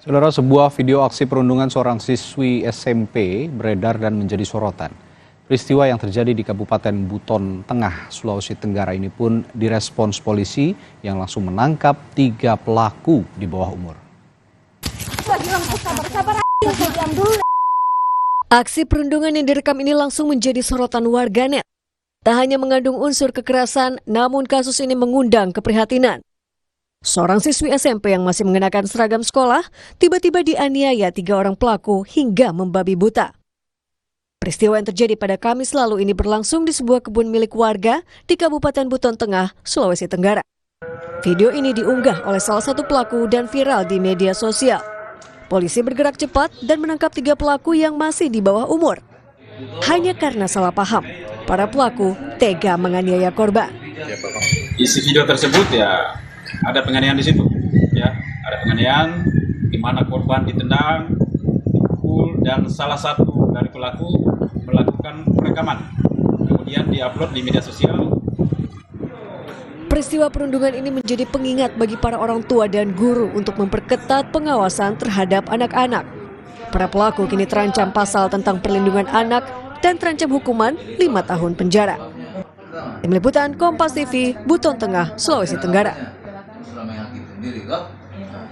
Saudara, sebuah video aksi perundungan seorang siswi SMP beredar dan menjadi sorotan. Peristiwa yang terjadi di Kabupaten Buton Tengah, Sulawesi Tenggara ini pun direspons polisi yang langsung menangkap 3 pelaku di bawah umur. Aksi perundungan yang direkam ini langsung menjadi sorotan warganet. Tak hanya mengandung unsur kekerasan, namun kasus ini mengundang keprihatinan. Seorang siswi SMP yang masih mengenakan seragam sekolah tiba-tiba dianiaya 3 orang pelaku hingga membabi buta. Peristiwa yang terjadi pada Kamis lalu ini berlangsung di sebuah kebun milik warga di Kabupaten Buton Tengah, Sulawesi Tenggara. Video ini diunggah oleh salah satu pelaku dan viral di media sosial. Polisi bergerak cepat dan menangkap 3 pelaku yang masih di bawah umur. Hanya karena salah paham, para pelaku tega menganiaya korban. Isi video tersebut ya ada penganiayaan di situ, ya ada penganiayaan di mana korban ditendang, dipukul, dan salah satu dari pelaku melakukan perekaman, kemudian diupload di media sosial. Peristiwa perundungan ini menjadi pengingat bagi para orang tua dan guru untuk memperketat pengawasan terhadap anak-anak. Para pelaku kini terancam pasal tentang perlindungan anak dan terancam hukuman 5 tahun penjara. Tim Liputan Kompas TV, Buton Tengah, Sulawesi Tenggara.